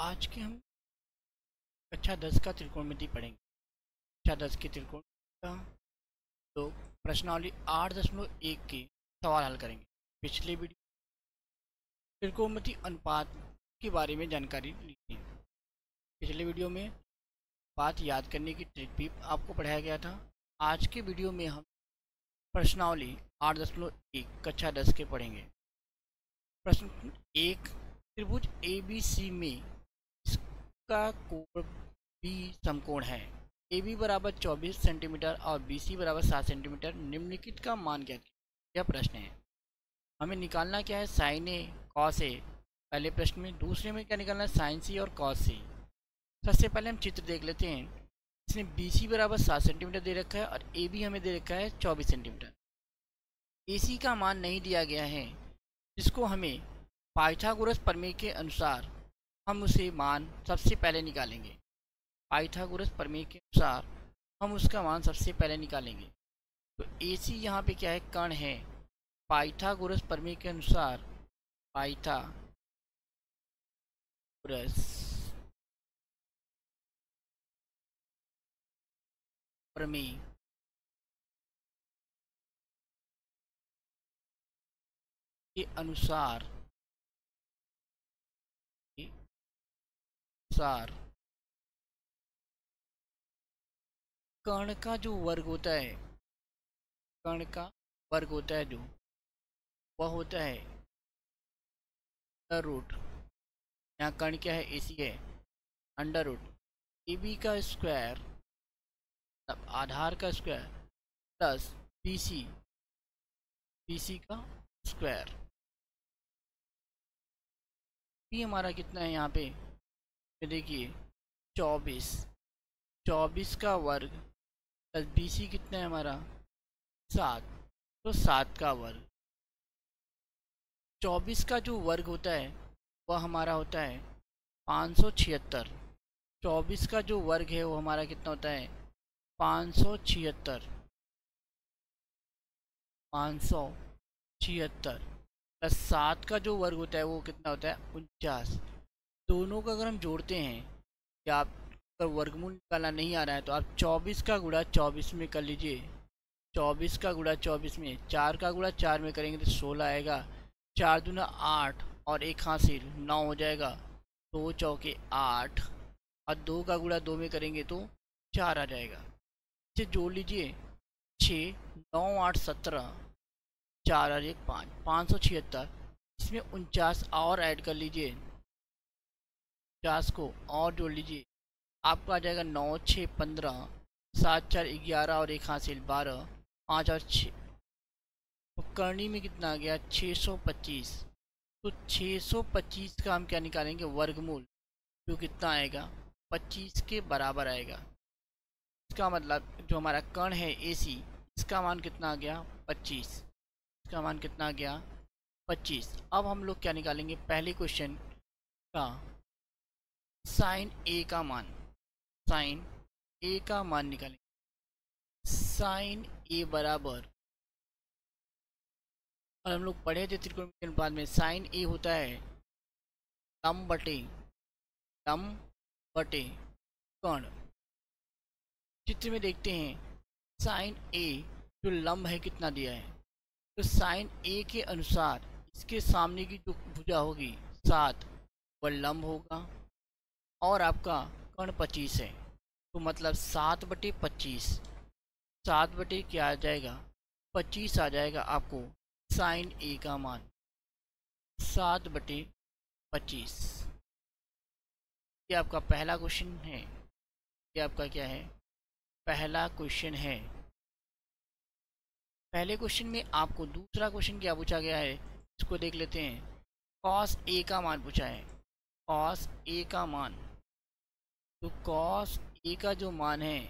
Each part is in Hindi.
आज के हम कक्षा 10 का त्रिकोणमिति पढ़ेंगे। कक्षा 10 के त्रिकोणमिति का तो प्रश्नावली 8.1 के सवाल हल करेंगे। पिछले वीडियो त्रिकोणमिति अनुपात के बारे में जानकारी ली थी। पिछले वीडियो में बात याद करने की ट्रिक भी आपको पढ़ाया गया था। आज के वीडियो में हम प्रश्नावली 8.1 कक्षा 10 के पढ़ेंगे। प्रश्न 1, त्रिभुज ABC में इसका कोण B समकोण है। AB बराबर 24 सेंटीमीटर और BC बराबर 7 सेंटीमीटर। निम्नलिखित का मान क्या है? यह प्रश्न है। हमें निकालना क्या है? साइन ए कॉस ए पहले प्रश्न में। दूसरे में क्या निकालना है? साइन सी और कॉस सी। सबसे पहले हम चित्र देख लेते हैं। इसने BC बराबर 7 सेंटीमीटर दे रखा है और AB हमें दे रखा है 24 सेंटीमीटर। AC का मान नहीं दिया गया है, जिसको हमें पाइथागोरस प्रमेय के अनुसार हम उसे मान सबसे पहले निकालेंगे। पाइथागोरस प्रमेय के अनुसार हम उसका मान सबसे पहले निकालेंगे। तो AC यहाँ पे क्या है? कण है। पाइथागोरस प्रमेय के अनुसार पाइथागोरस प्रमेय के अनुसार कर्ण का जो वर्ग होता है, कर्ण का वर्ग होता है जो, वह होता है अंडर रूट। यहाँ कर्ण क्या है? AC है। अंडर रूट AB का स्क्वायर, मतलब आधार का स्क्वायर, प्लस BC का स्क्वायर। ये हमारा कितना है यहाँ पे? देखिए 24 का वर्ग प्लस BC कितना है हमारा? 7। तो 7 का वर्ग। 24 का जो वर्ग होता है वह हमारा होता है 576। 24 का जो वर्ग है वो हमारा कितना होता है? 576। 576 प्लस 7 का जो वर्ग होता है वो कितना होता है? 49। दोनों का अगर हम जोड़ते हैं, या आप अगर वर्गमूल निकालना नहीं आ रहा है तो आप 24 का गुणा 24 में कर लीजिए। 24 का गुणा 24 में, 4 का गुणा 4 में करेंगे तो 16 आएगा। 4 दूना 8 और एक हासिल 9 हो जाएगा। 2 चौके 8 और 2 का गुणा 2 में करेंगे तो 4 आ जाएगा। इसे जोड़ लीजिए। 6 9 8 17, 4 और 1 5, 576। इसमें 49 और ऐड कर लीजिए। 50 को और जोड़ लीजिए, आपको आ जाएगा 9 6 15, 7 4 11 और एक हासिल 12, 5 और 6। तो करनी में कितना आ गया? 625। तो 625 का हम क्या निकालेंगे? वर्गमूल, जो कितना आएगा? 25 के बराबर आएगा। इसका मतलब जो हमारा कण है AC, इसका मान कितना आ गया? 25। इसका मान कितना आ गया? 25। अब हम लोग क्या निकालेंगे? पहले क्वेश्चन का साइन A का मान, साइन A का मान निकालेंगे। साइन A बराबर, और हम लोग पढ़े थे त्रिकोणमिति अनुपात में, साइन A होता है लंब बटे कर्ण। चित्र में देखते हैं साइन A जो लंब है कितना दिया है। तो साइन A के अनुसार इसके सामने की जो भुजा होगी 7, वह लंब होगा, और आपका कर्ण 25 है। तो मतलब 7/25, 7 बटे क्या आ जाएगा? 25 आ जाएगा आपको साइन A का मान, 7/25। ये आपका पहला क्वेश्चन है। ये आपका क्या है? पहला क्वेश्चन है। पहले क्वेश्चन में आपको दूसरा क्वेश्चन क्या पूछा गया है, इसको देख लेते हैं। कॉस A का मान पूछा है। कॉस A का मान, तो कॉस A का जो मान है,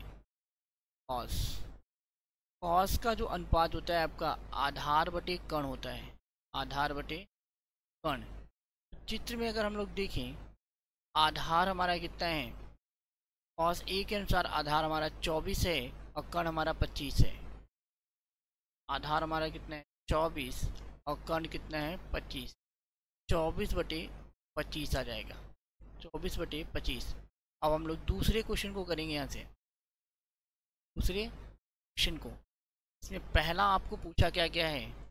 कॉस का जो अनुपात होता है आपका आधार बटे कर्ण होता है। आधार बटे कर्ण। चित्र में अगर हम लोग देखें, आधार हमारा कितना है? कॉस A के अनुसार आधार हमारा 24 है और कर्ण हमारा 25 है। आधार हमारा कितना है? 24 और कर्ण कितना है? 25। 24/25 आ जाएगा। 24/25। अब हम लोग दूसरे क्वेश्चन को करेंगे यहाँ से। दूसरे क्वेश्चन को, इसमें पहला आपको पूछा क्या क्या है,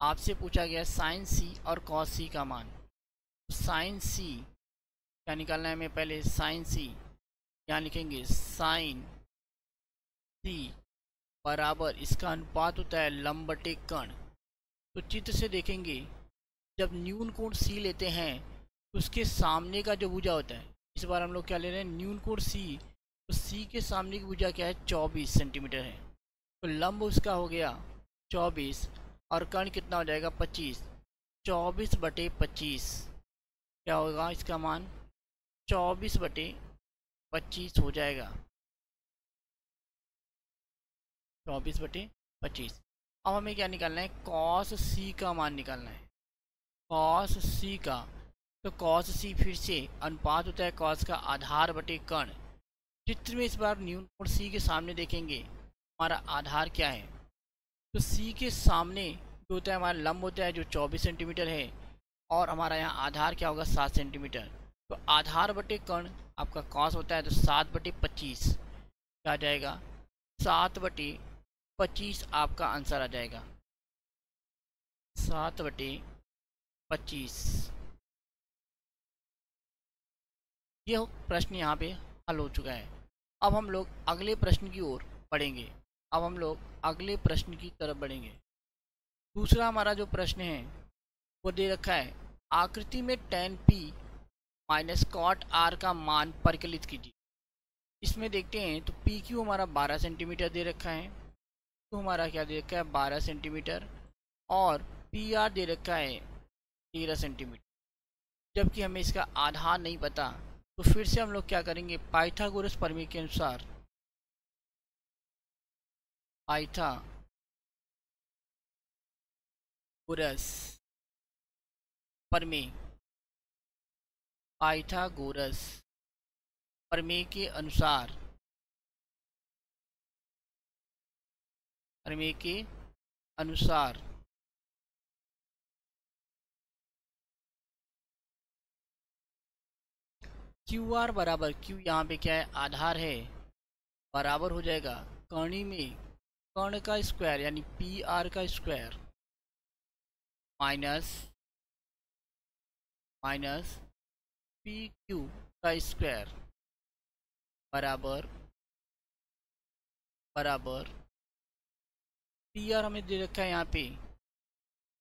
आपसे पूछा गया साइन सी और कॉस सी का मान। साइन सी क्या निकालना है हमें, पहले साइन सी यहाँ लिखेंगे, साइन सी बराबर इसका अनुपात होता है लंब बटे कर्ण। तो चित्र से देखेंगे, जब न्यून कोण सी लेते हैं तो उसके सामने का जो भुजा होता है, इस बार हम लोग क्या ले रहे हैं, न्यून कोण सी, तो सी के सामने की भुजा क्या है, 24 सेंटीमीटर है। तो लंब उसका हो गया 24 और कर्ण कितना हो जाएगा 25। 24/25 क्या होगा इसका मान, 24/25 हो जाएगा। 24/25। अब हमें क्या निकालना है, कॉस सी का मान निकालना है, कॉस सी का। तो कॉस सी फिर से अनुपात होता है कॉस का आधार बटे कर्ण। चित्र में इस बार न्यून कोण सी के सामने देखेंगे हमारा आधार क्या है, तो सी के सामने जो होता है हमारा लंब होता है जो 24 सेंटीमीटर है, और हमारा यहाँ आधार क्या होगा 7 सेंटीमीटर। तो आधार बटे कर्ण आपका कॉस होता है, तो 7/25 क्या आ जाएगा, 7/25 आपका आंसर आ जाएगा, 7/25। ये प्रश्न यहाँ पे हल हो चुका है। अब हम लोग अगले प्रश्न की ओर बढ़ेंगे। अब हम लोग अगले प्रश्न की तरफ बढ़ेंगे। दूसरा हमारा जो प्रश्न है वो दे रखा है, आकृति में tan p minus cot r का मान परिकलित कीजिए। इसमें देखते हैं तो पी क्यू हमारा 12 सेंटीमीटर दे रखा है, तो हमारा क्या दे रखा है 12 सेंटीमीटर, और पी आर दे रखा है 13 सेंटीमीटर। जबकि हमें इसका आधार नहीं पता, तो फिर से हम लोग क्या करेंगे, पाइथागोरस प्रमेय के अनुसार, पाइथागोरस प्रमेय, पाइथागोरस प्रमेय के अनुसार, प्रमेय के अनुसार क्यू आर बराबर, क्यू यहाँ पे क्या है आधार है, बराबर हो जाएगा कर्णी में कर्ण का स्क्वायर यानी पी आर का स्क्वायर माइनस पी क्यू का स्क्वायर बराबर पी आर हमें दे रखा है यहाँ पे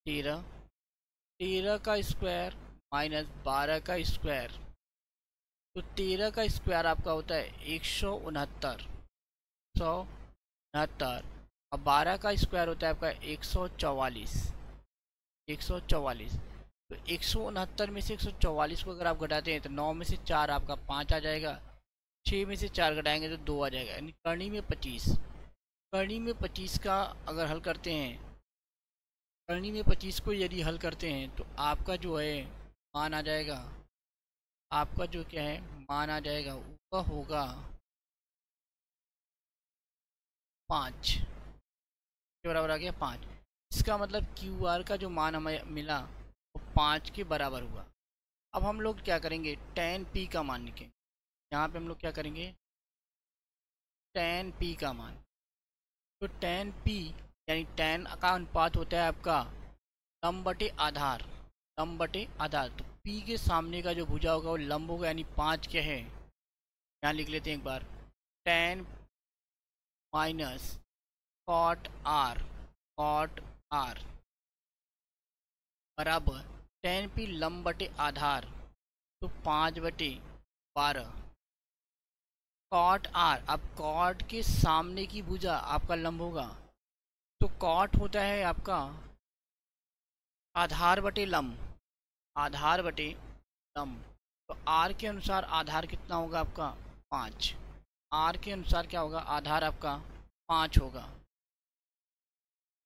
13 का स्क्वायर माइनस 12 का स्क्वायर। तो 13 का स्क्वायर आपका होता है 169 और 12 का स्क्वायर होता है आपका 144। तो 169 में से 144 को अगर आप घटाते हैं तो 9 में से 4 आपका 5 आ जाएगा, 6 में से 4 घटाएंगे तो 2 आ जाएगा, यानी कर्णी में 25। कर्णी में 25 का अगर हल करते हैं, कर्णी में 25 को यदि हल करते हैं तो आपका जो है मान आ जाएगा, आपका जो क्या है मान आ जाएगा, ऊपर होगा 5 के बराबर आ गया 5। इसका मतलब क्यू आर का जो मान हमें मिला वो 5 के बराबर हुआ। अब हम लोग क्या करेंगे, tan p का मान लिखेंगे। यहाँ पे हम लोग क्या करेंगे, tan p का मान, तो tan p यानी tan का अनुपात होता है आपका लंब बटे आधार, तो p के सामने का जो भुजा होगा वो लंब होगा, यानी 5 क्या है, यहाँ लिख लेते हैं एक बार, tan माइनस कॉट r बराबर tan p लंब बटे आधार, तो 5/12 कॉट r। अब कॉट के सामने की भुजा आपका लंब होगा, तो कॉट होता है आपका आधार बटे लंब, तो r के अनुसार आधार कितना होगा आपका 5। r के अनुसार क्या होगा, आधार आपका 5 होगा,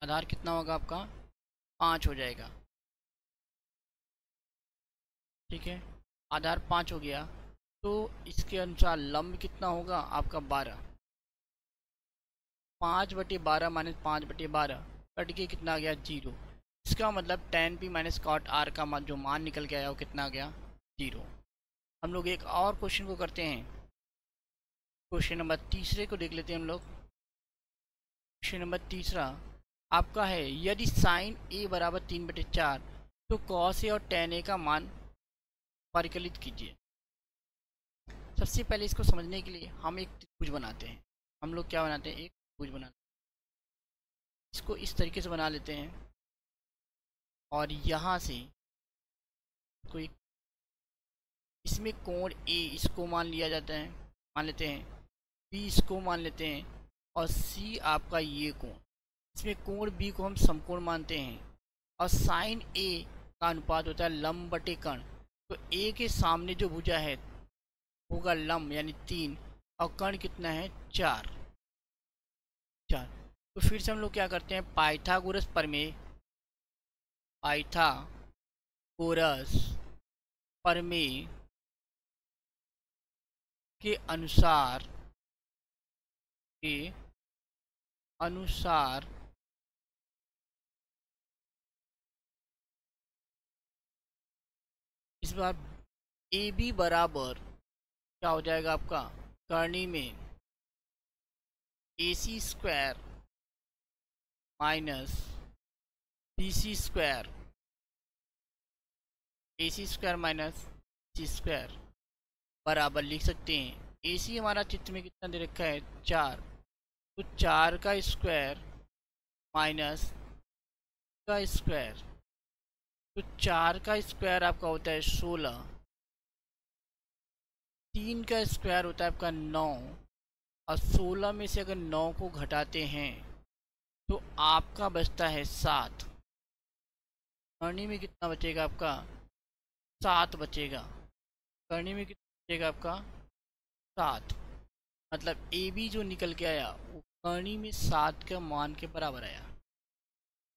आधार कितना होगा आपका 5 हो जाएगा, ठीक है। आधार 5 हो गया, तो इसके अनुसार लंब कितना होगा आपका 12। 5/12 माइनस 5/12 कट के कितना आ गया 0। इसका मतलब tan p minus cot r का जो मान निकल के आया वो कितना आ गया 0। हम लोग एक और क्वेश्चन को करते हैं। क्वेश्चन नंबर तीसरे को देख लेते हैं हम लोग। क्वेश्चन नंबर तीसरा आपका है, यदि साइन ए बराबर 3/4 तो कॉस ए और टेन ए का मान परिकलित कीजिए। सबसे पहले इसको समझने के लिए हम एक त्रिभुज बनाते हैं। हम लोग क्या बनाते हैं, एक त्रिभुज बनाते हैं। इसको इस तरीके से बना लेते हैं और यहाँ से कोई इसमें कोण ए इसको मान लिया जाता है, मान लेते हैं। बी इसको मान लेते हैं और सी आपका ये कोण, इसमें कोण बी को हम समकोण मानते हैं। और साइन ए का अनुपात होता है लंब बटे कर्ण। तो ए के सामने जो भुजा है होगा लंब यानी 3 और कर्ण कितना है 4। तो फिर से हम लोग क्या करते हैं, पाइथागोरस प्रमेय, पाइथागोरस प्रमेय के अनुसार इस बार ए बी बराबर क्या हो जाएगा आपका, करनी में AC square minus BC square, AC square minus BC square बराबर लिख सकते हैं। AC हमारा चित्र में कितना दे रखा है 4, तो 4 का स्क्वायर माइनस का स्क्वायर, तो 4 का स्क्वायर आपका होता है 16, 3 का स्क्वायर होता है आपका 9 और 16 में से अगर 9 को घटाते हैं तो आपका बचता है 7। करनी में कितना बचेगा आपका 7 बचेगा। करनी में कितना बचेगा आपका 7, मतलब ए बी जो निकल के आया वो करनी में 7 के मान के बराबर आया।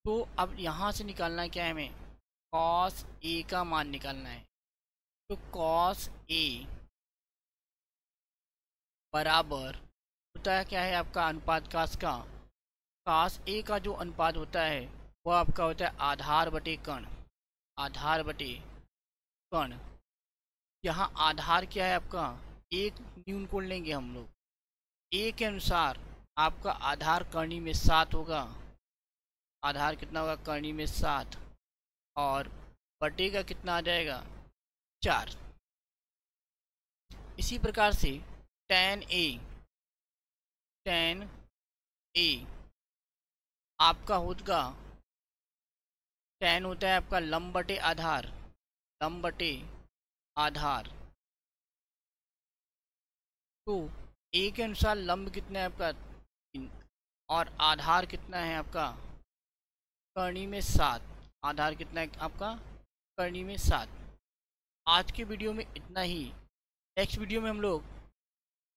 तो अब यहाँ से निकालना है क्या है, हमें कॉस ए का मान निकालना है। तो कॉस ए बराबर होता है क्या है आपका अनुपात कास का। कास ए का जो अनुपात होता है वो आपका होता है आधार बटे कर्ण, आधार बटे कर्ण। यहाँ आधार क्या है आपका, एक न्यून कोण लेंगे हम लोग। ए के अनुसार आपका आधार करनी में 7 होगा, आधार कितना होगा करनी में 7 और बटे का कितना आ जाएगा 4। इसी प्रकार से tan ए आपका होगा, tan होता है आपका लंब बटे आधार, लंब बटे आधार। तो ए के अनुसार लंब कितना है आपका 3 और आधार कितना है आपका करनी में 7, आधार कितना है आपका करनी में 7। आज के वीडियो में इतना ही। नेक्स्ट वीडियो में हम लोग